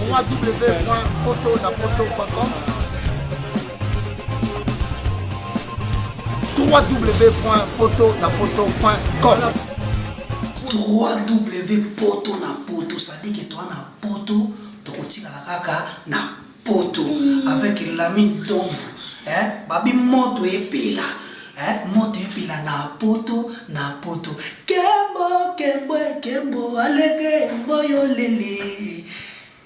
www.potonapoto.com www.potonapoto.com www.potonapoto, ça dit que toi na poto tokotika kaka na poto avec la mine d'ombre babi moto epela moto epela na poto kembo alege mboyo lele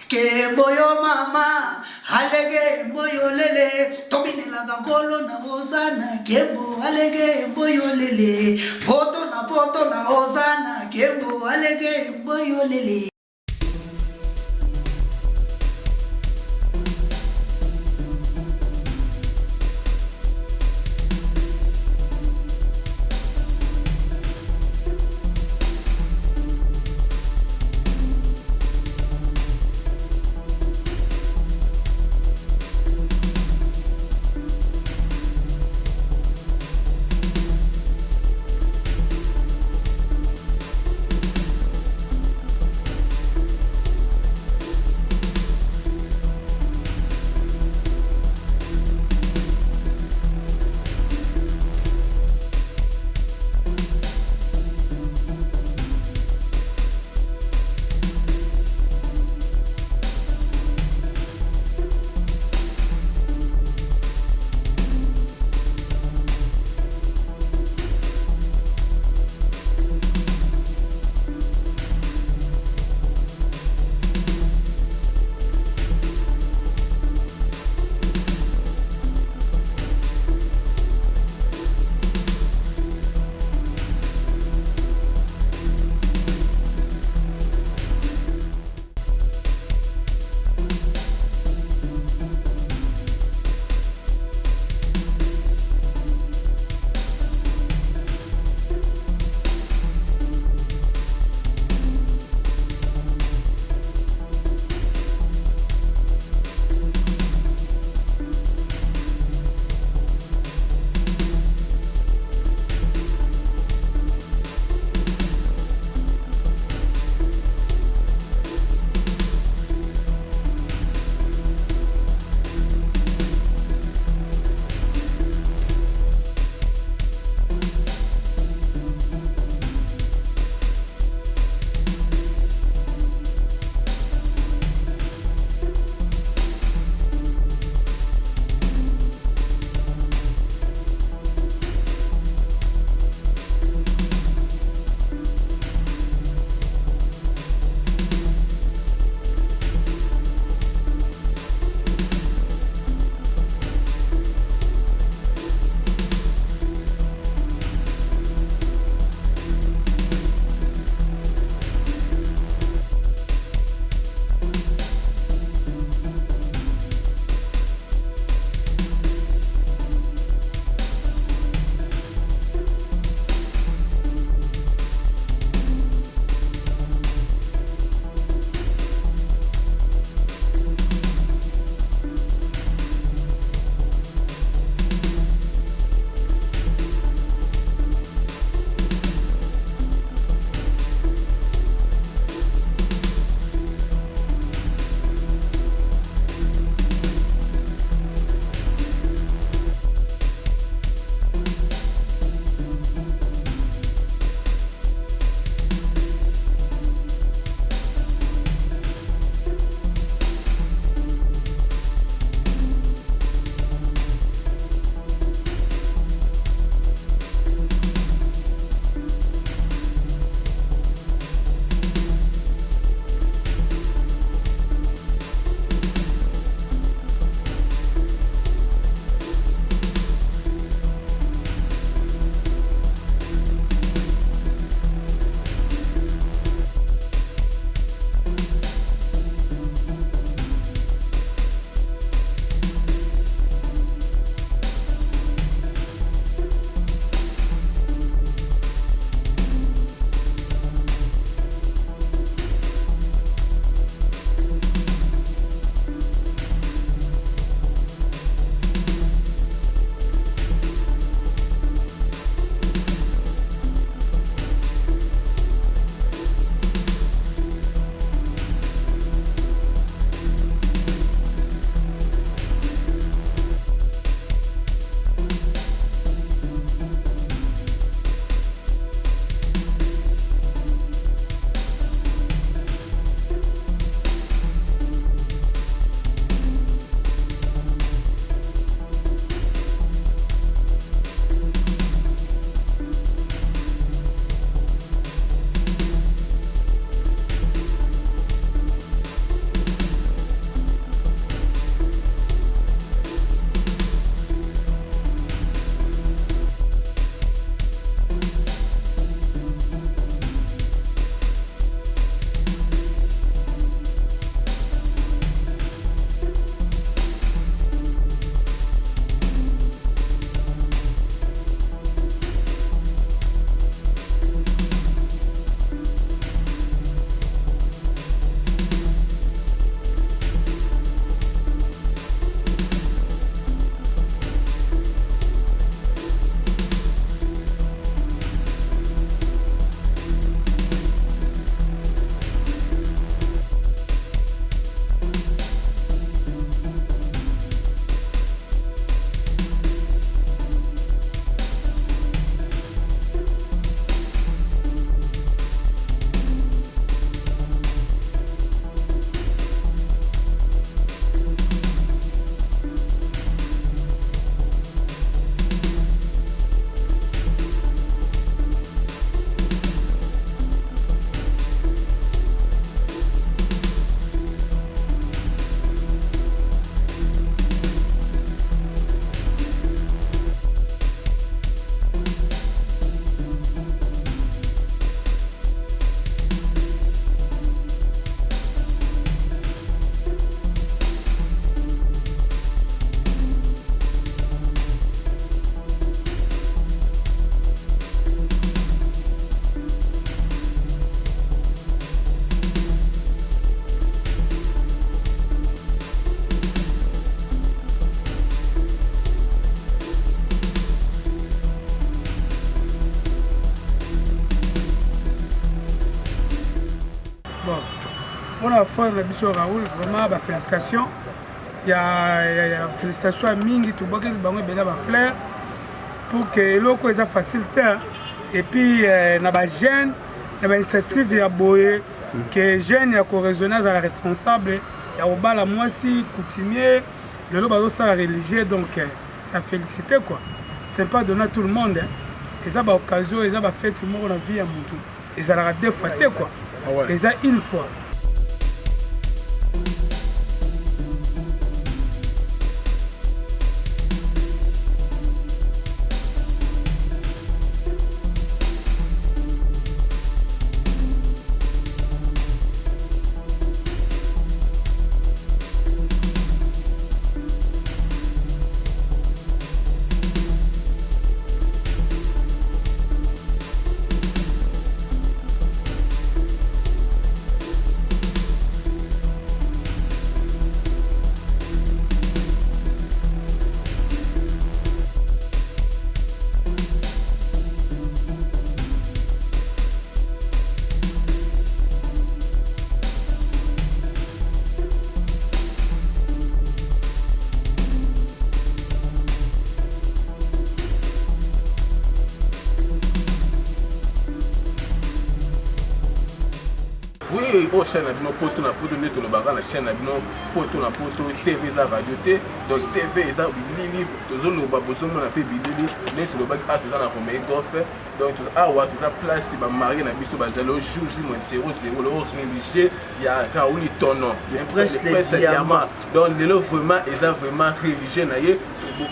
kembo yo mama alege mboyo lele tobinela ngolo na ozana kembo alege mboyo lele poto na ozana kembo alege mboyo lele. On a fait la mission Raoul, vraiment, félicitations. Il y a félicitations à Mingi, tout le monde qui a fleur pour que l'eau soit facile. Et puis, il y a des jeunes, il y a des initiatives, il y a des que les jeunes, il y a des résonances à la responsable, il y a des la moitié coutumier, le lot ça religieux, donc ça félicité quoi. C'est pas donné à tout le monde. Et ça, bah, occasion, et ça, bah, fait, moi, on a vu à mon tour. Et ça l'a deux fois, quoi. Et ça, une fois. Oui, au chaîne na bino poto na poto neto le baga na chaîne na bino poto na poto TV za radio te donc TV eza bilili tozo lo ba bozo na pe bilili neto le baga toza na Romain Golf donc awa toza place ba marié na biso bazalo jour mo 00 le religieux ya Raoul Tono le prince de diamant donc lelo vraiment eza vraiment religieux na ye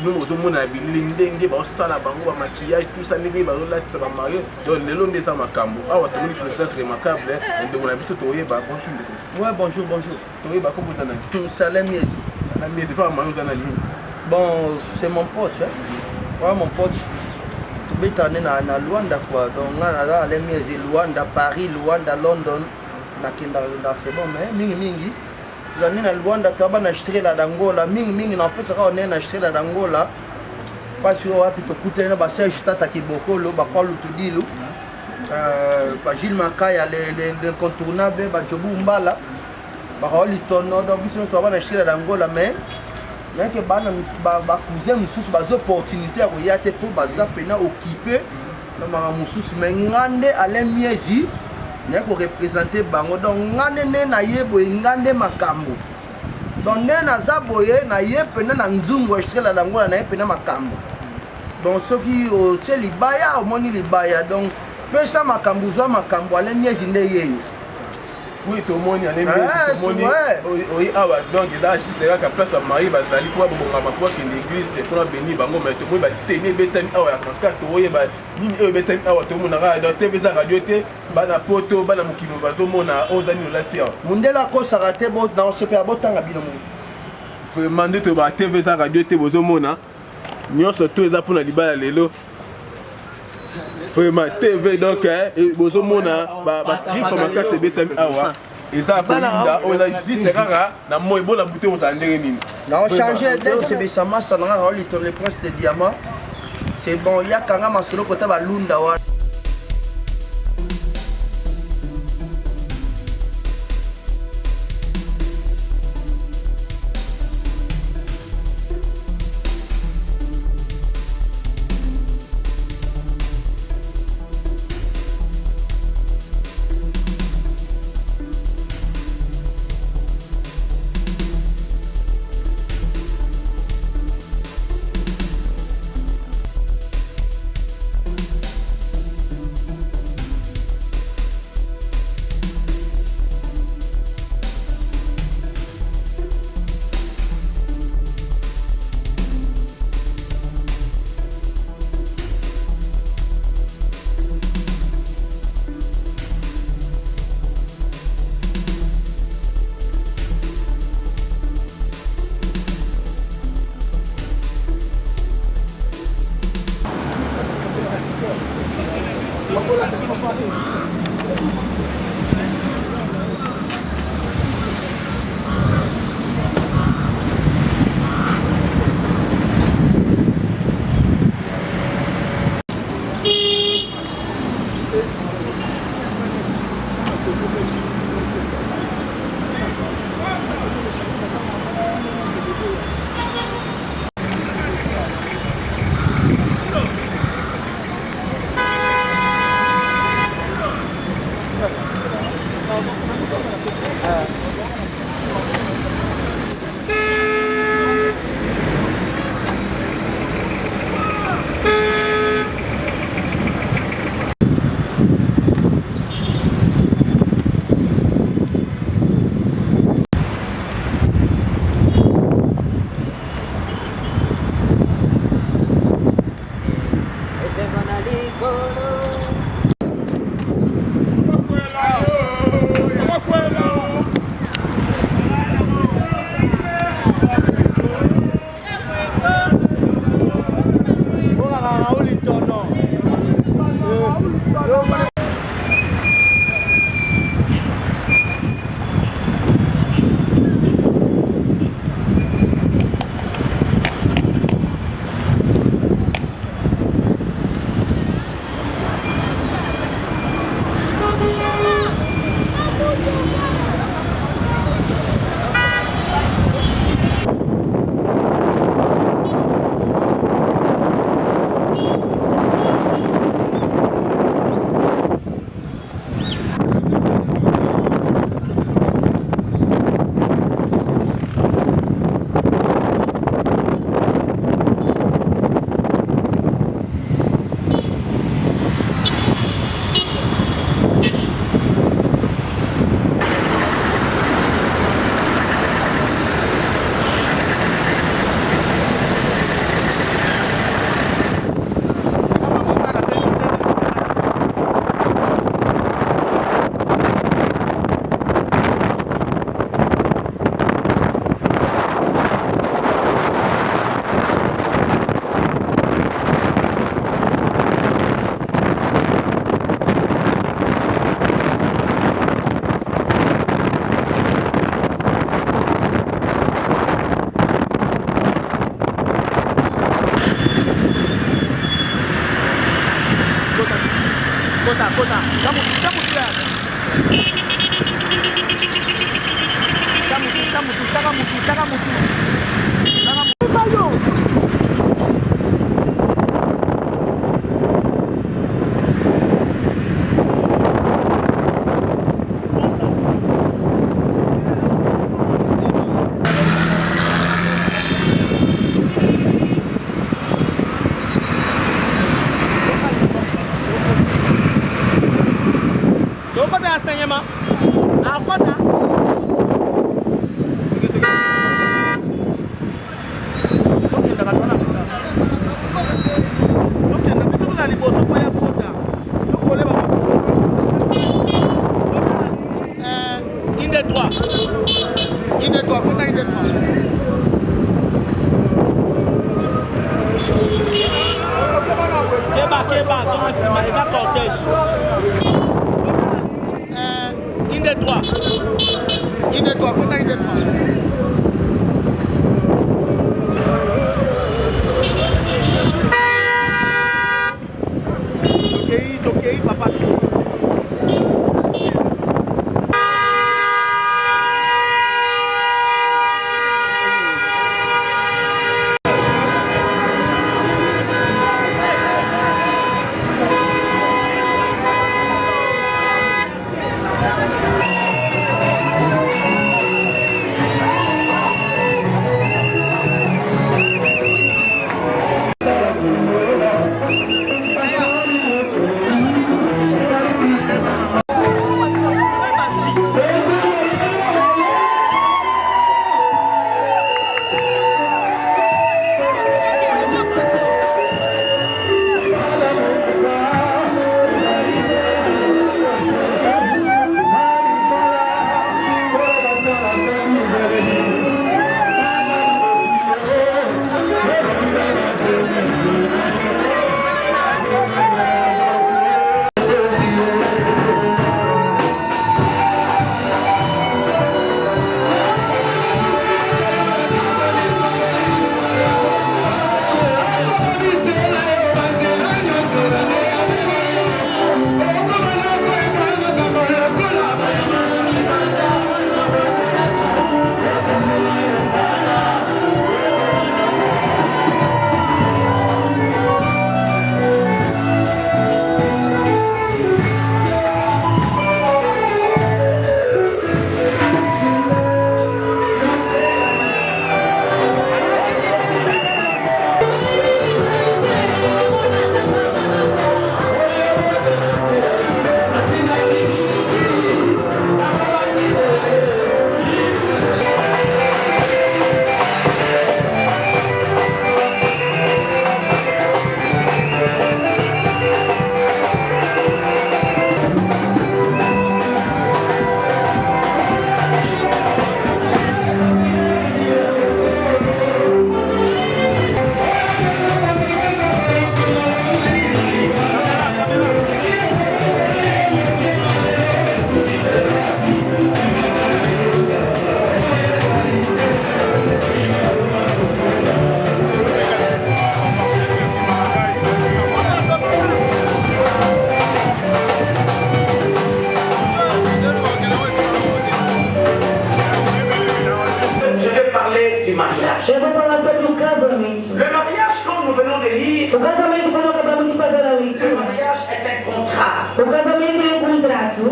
nous avons na bilili ndenge ba sala bango ba maquillage tout ça ndenge ba latisa ba marié donc lelo ndeza makambo awa tomoni présence remarquable ndeko na biso toye ba bonjour. Ouais, bonjour, bonjour. Toye ba comment ça na Salem Yezi. Salem Yezi pas maman za na ligne. Bon, c'est mon pote, hein. Ouais, mon pote. Tu peux t'amener na Luanda quoi. Donc là Salem Yezi, Luanda, Paris, Luanda, London. Na kinda c'est bon mais mingi. Tu vas na Luanda tu vas na acheter la d'Angola, mingi na pesa ka on na acheter la d'Angola. Parce que wapi to kutena ba Serge Tata Kibokolo ba Paulo Tudilo. Gilles Makaya, l'incontournable, Jobu Mbala, Raoul Tono, donc ils sont acheter la d'Angola, mais il y a que cousin sous bas opportunité à regarder pour baza pena occupé dans ma moussous mais ngande à l'emiezi il y a que représenter bango donc ngande na yebo ngande makambo donc na zaboye na yepena na nzungu acheter la d'Angola na yepena makambo donc ceux qui au libaya au moni libaya donc pesa makambo za makambo ale nyezi nde yeyo oui to moni ale nyezi to moni oui awa donc eza juste la place à mari bazali kwa bonga makwa ke l'église pour bénir bango mais to moi ba tenir betani awa ya kankasi to oye ba nini e betani awa to mona ra dans TV za radio te ba na poto ba na mukino bazo mona ozani no lati awa mundela ko sarate bo dans ce père botanga bino mo vraiment nde to ba TV za radio te bozo mona nyonso to eza pour na libala lelo vraiment TV donc bozo mona ba griffe makasi betami awa eza kolinda oza juste kaka na moi bona bouté oza ndenge nini na changer de ce besama ça na Raoul Tono le prince de diamant c'est bon ya kanga masolo kota ba lunda wa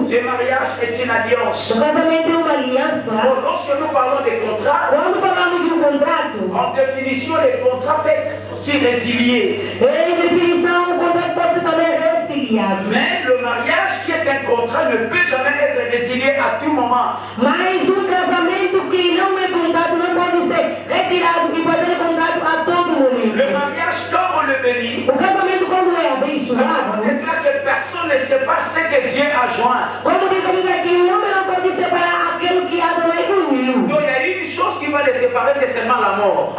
Le mariage est une alliance. Bon, lorsque nous parlons des contrats, en définition, les contrats peuvent être aussi résiliés. Mais le mariage, qui est un contrat, ne peut jamais être résilié à tout moment. Le mariage, comme on le bénit, on déclare que personne ne sépare ce que Dieu a joint. Donc il y a une chose qui va les séparer, c'est seulement la mort.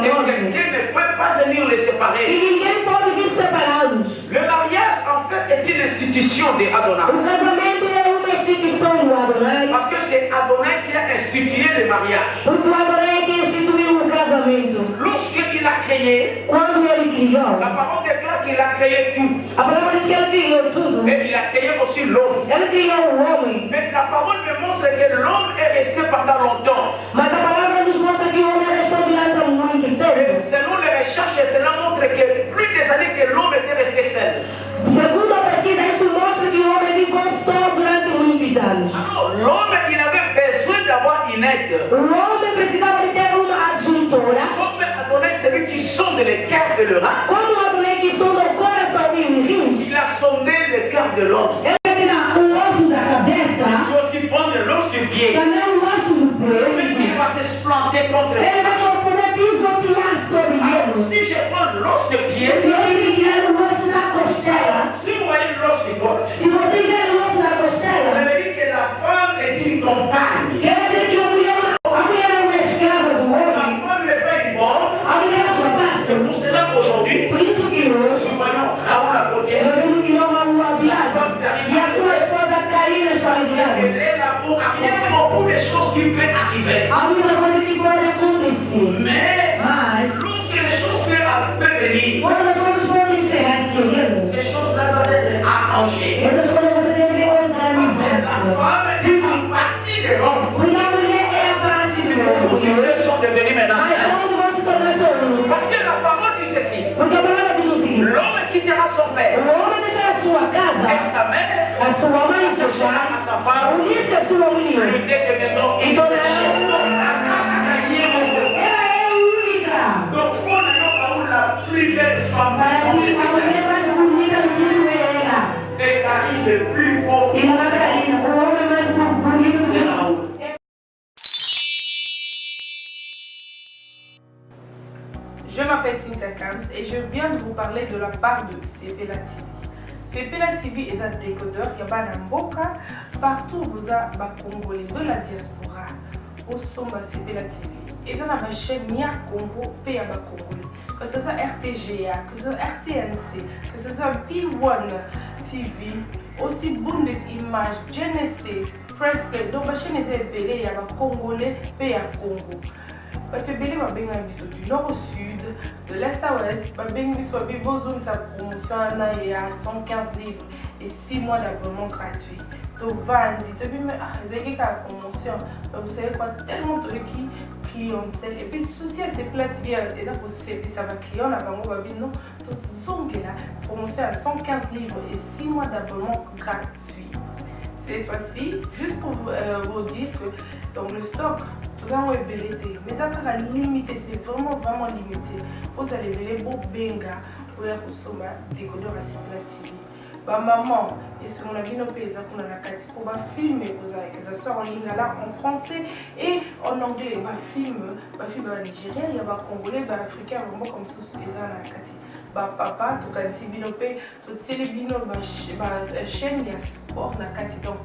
Et quelqu'un ne peut pas venir les séparer. Le mariage, en fait, est une institution d'Adonai. Parce que c'est Adonai qui a institué le mariage. Lorsqu'il il a créé, quando ele criou, la parole déclare qu'il a créé tout. a palavra diz que ele criou tudo. Et il a créé aussi l'homme. Ele criou o homem. Mais la parole me montre que l'homme est resté pendant longtemps. Mas a palavra nos mostra que o homem restou durante muito Et tempo. selon les recherches, cela montre que plus des années que l'homme était resté seul. Segundo a pesquisa, isto mostra que o homem viveu só durante muitos anos. Alors, l'homme, il avait besoin d'avoir une aide. O homem precisava de ter uma adjuntora. Comme Adonai, celui qui sonde le cœur et le rein, Como o Adonai que sonda o coração e os rins, il a sondé le cœur de l'homme. ele tira o osso da cabeça, Il peut aussi prendre l'os du pied. também o osso do Mais peito. il va s'explanter contre Ele vai poder pisotear sobre Alors, ele. si je prends l'os de pied, Se ele tirar o osso da costela, si vous voyez l'os du côte, se você ver o osso da ça costela, veut dire que la femme est une compagne. quer dizer que a mulher é uma escrava do La homem, femme n'est pas une bonne. a mulher é uma C'est passo. pour cela qu'aujourd'hui, Por isso que hoje, nous voyons Raoul à côté. eu vimos que não há uma viagem e a sua esposa Karina está Elle viajando. est là pour accomplir beaucoup de choses qui peuvent arriver. Há muita coisa que pode acontecer, Mais mas lorsque les choses peuvent venir, quando as coisas podem ser assim, ces choses-là doivent être arrangées. essas coisas você deve Parce que la organizar. femme est une partie de l'homme. Porque a mulher é a parte do Tous homem. ceux sont devenus maintenant. Mas quando vão se tornar só um? Parce que la parole dit ceci. Porque a palavra diz o seguinte: L'homme quittera son père o homem deixará a sua et casa, sa mère, a sua mãe e seu s'attachera à pai, sa femme. unir-se a sua Les mulher. deux deviendront une Então seule chair. Donc, la femme a gagné mon peuple. ela é única. Donc, pour le nom la plus belle femme Para du monde, mim, a c'est mulher mais bonita do mundo é ela. Et Karine, le plus beau, E não é Karina, o homem mais bonito c'est do Raoul. mundo. Je m'appelle Cynthia Kams et je viens de vous parler de la part de Sepela TV. Sepela TV est un décodeur, il y a un mboka, partout vous avez Congolais de la diaspora, au sommet Sepela TV. Et ça n'a pas chaîne ni à Congo, pays à Congolais. Que ce soit RTGA, que ce soit RTNC, que ce soit P1 TV, aussi Bundesimage, Genesis, Press Play. Donc, la chaîne est appelée, il y a Congolais, pays à Congo. Batebele babenga biso du nord au sud, de l'est à l'ouest, babenga biso besoin sa promotion il y a 115 livres et 6 mois d'abonnement gratuit. To vandi, to bime zeki ka promotion. Vous savez quoi, tellement de qui clientèle et puis souci à ces plats TV et là pour ça va client là bango babino to zongela promotion à 115 livres et 6 mois d'abonnement gratuit. Cette fois-ci, juste pour vous dire que dans le stock, nous avons ébélité, mais ça sera limité, c'est vraiment limité. Vous allez ver beau benga, vous allez recevoir des décodeurs à Sepela TV. Bah maman, et si on a vu nos pays, ça qu'on a la carte pour filmer, vous avez que ça sort en ligne là en français et en anglais. Bah film en Nigeria, il y a des Congolais, des Africains, vraiment comme ça, ils ont la carte. Bah papa, tu as dit binope, tu as dit chaîne il y a sport na carte donc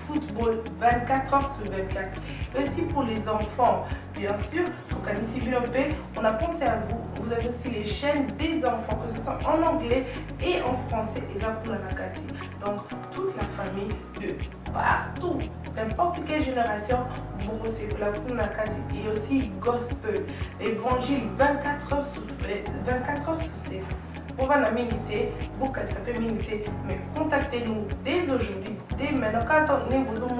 football 24 heures sur 24. Et aussi pour les enfants, bien sûr, tu as dit binope, on a pensé à vous. Vous avez aussi les chaînes des enfants, que ce soit en anglais et en français, et ça pour la carte. Donc toute la famille de partout, n'importe quelle génération, vous c'est pour la carte et aussi gospel, évangile 24 heures sur 7. On va la miniter, beaucoup ça peut miniter, mais contactez-nous dès aujourd'hui, dès maintenant. Quand on est besoin de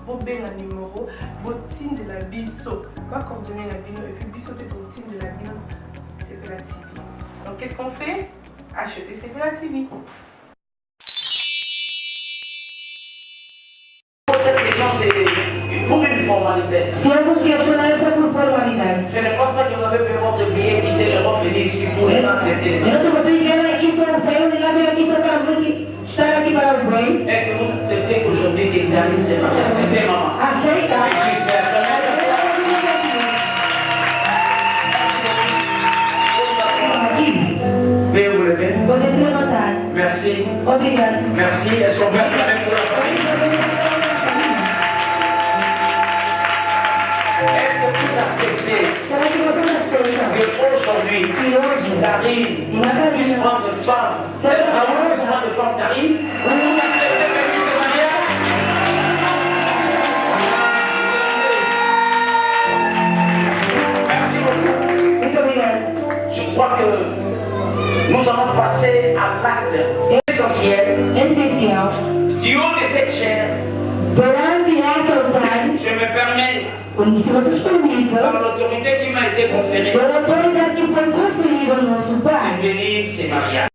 vous avez un numéro, vous team de la biso, va coordonner la bino et puis biso peut être au team de la bino, Sepela TV. Donc qu'est-ce qu'on fait? Acheter Sepela TV. Cette question, c'est pour une formalité. Se eu nos questionar essa por formalidade. Je ne pense pas que vous avez fait votre billet, quitter l'Europe, venir ici pour ne pas accepter. Eu não sei se vocês vieram aqui, saíram de lá, veio aqui só para estar aqui para o Brain. Est-ce que vous acceptez qu'aujourd'hui que David s'est marié? Acceptez, maman. Aceita? Aqui, Veuillez vous lever. pode se levantar. Merci. Obrigado. Merci. Elles sont bien pour la famille. Est-ce que vous acceptez Será que vocês aceitam? qu'aujourd'hui, Que hoje, Karine puisse prendre femme, Raoul puisse prendre femme Karine? Vous acceptez que lui se mariage? Merci beaucoup. muito obrigado. Se vocês permitem, par l'autorité qui m'a été conférée, pela autoridade que foi conferida ao nosso Pai, de bénir ces mariages.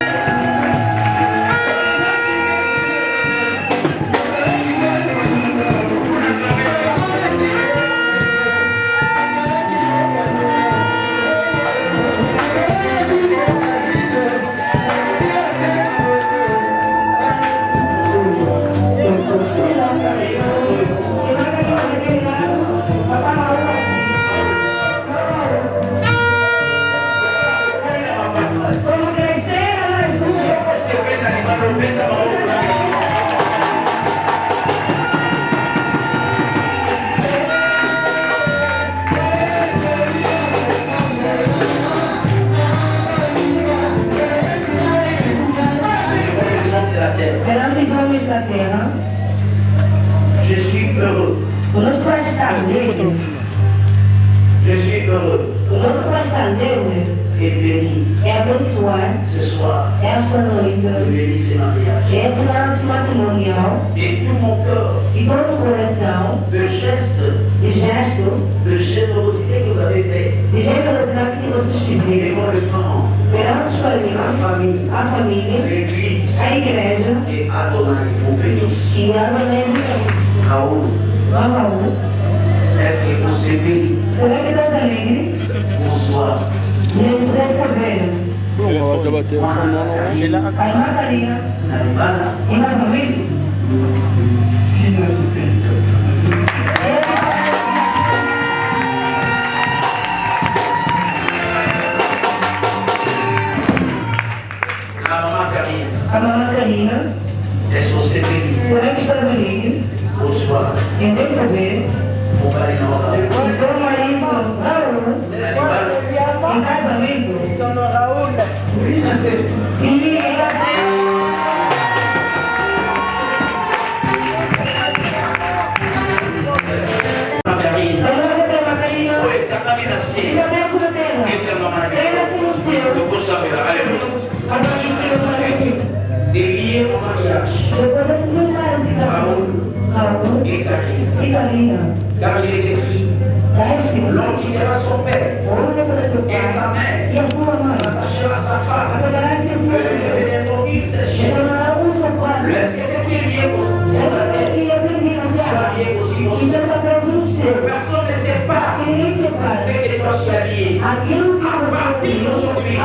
Je suis heureux. Je suis heureux et béni ce soir de bénir ces mariages. Et tout mon cœur de gestes de générosité que vous avez fait devant le temps, la famille, l'église et Adonai vous bénisse. Raoul, est-ce que vous savez? Bonsoir. La maman Karina, est-ce que vous savez? Bonsoir. Mon pari em casamento, sim, délié au mariage. Raoul et Karina. Car il est écrit, l'homme quittera son père et sa mère, s'attachera à sa femme, et le devenir une seule chair. Est-ce que c'est lié au soit lié aussi au ciel? Que personne ne sait pas ce que toi tu as lié. À partir d'aujourd'hui,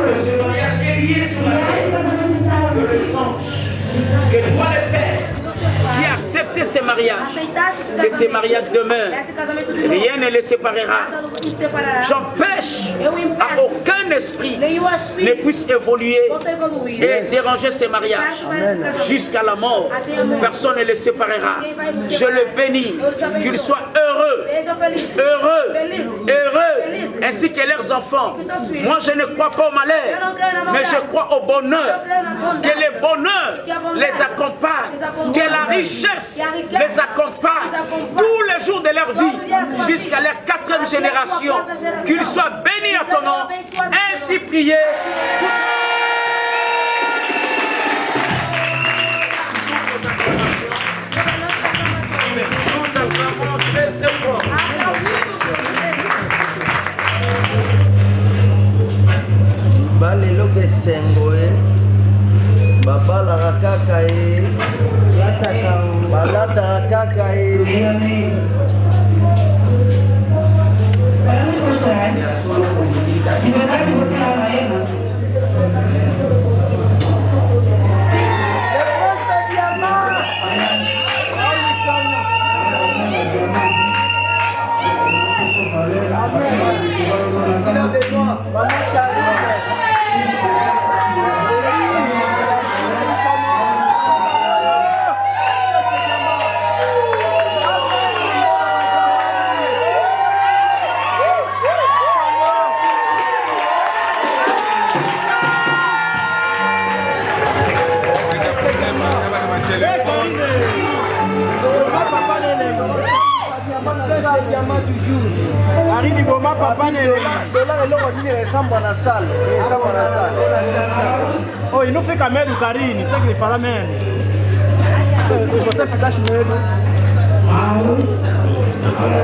que ce mariage est lié sur la terre, que les anges, que toi le Père, qui a accepté ce mariage, que ce mariage demeure, rien ne les séparera. J'empêche à aucun esprit ne puisse évoluer et déranger ce mariage jusqu'à la mort. Personne ne les séparera. Je le bénis, qu'ils soient heureux, ainsi que leurs enfants. Moi je ne crois pas au malheur, mais je crois au bonheur. Que le bonheur les accompagne, que la richesse les accompagne tous les jours de leur vie jusqu'à leur 4e génération. Qu'ils soient bénis à ton nom, ainsi priés. balelo kesengo babalaka kaka ye balataka kaka ye Oh, il nous fait quand même du carine, tant qu'il fait la même. C'est pour ça que je cache le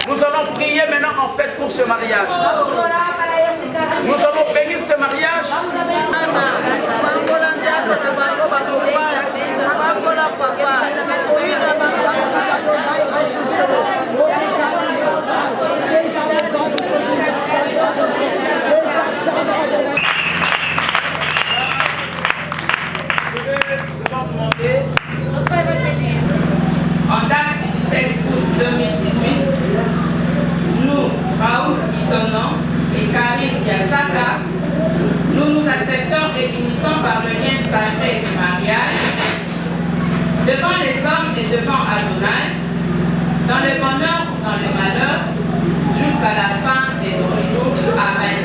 Nous allons prier maintenant en fait pour ce mariage. Nous allons bénir ce mariage. En date du 16 août 2018, nous, Raoul Itonon et Karine Diasaka, nous nous acceptons et finissons par le lien sacré du mariage devant les hommes et devant Adonai, dans le bonheur ou dans le malheur, jusqu'à la fin de nos jours. Amen.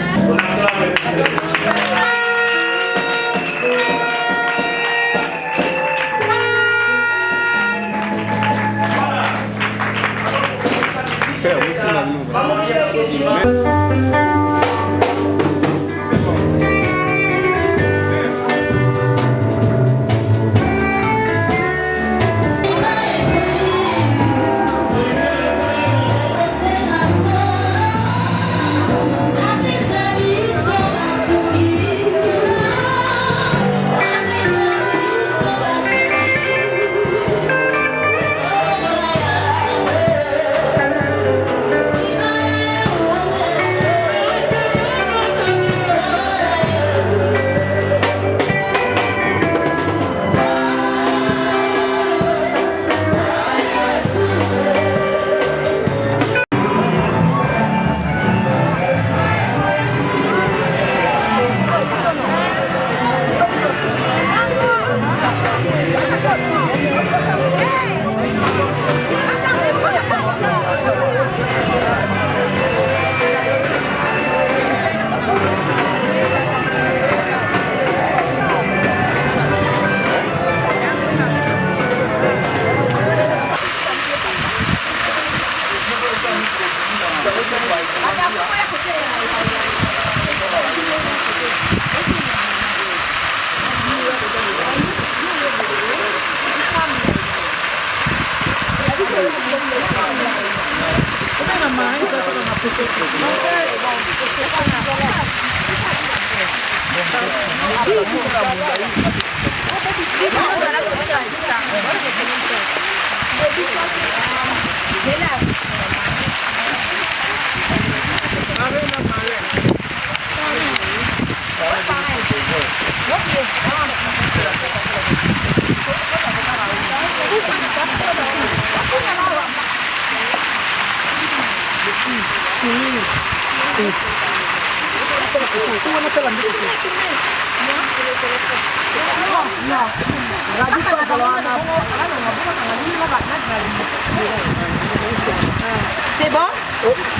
C'est bon?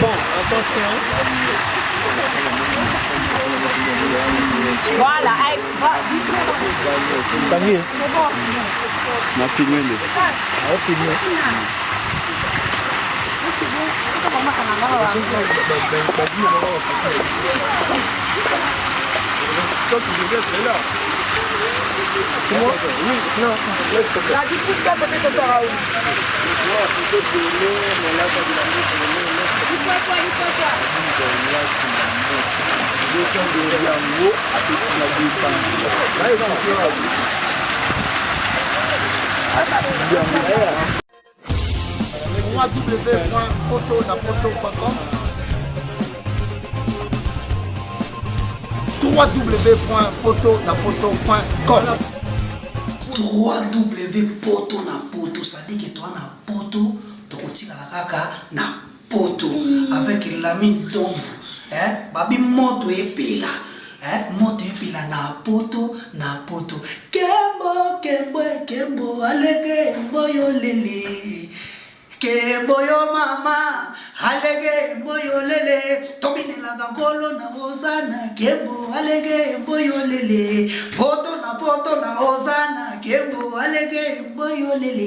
Bon, attention. Voilà, T'as vu? c'est bon. On a filmé. On a filmé. Toi, tu devais être là. C'est moi? Oui, non. La dit plus qu'à peut-être au Raoul. www.autonapoto.com www.potonapoto.com www.poto ça dit que toi na poto tokotika kaka na poto avec l'ami Domvu babi moto epela moto epela na poto kembo alege mboyo lele kembo yo mama alege mboyo lele tobinela ngolo na ozana kembo alege mboyo lele poto na ozana kembo alege mboyo lele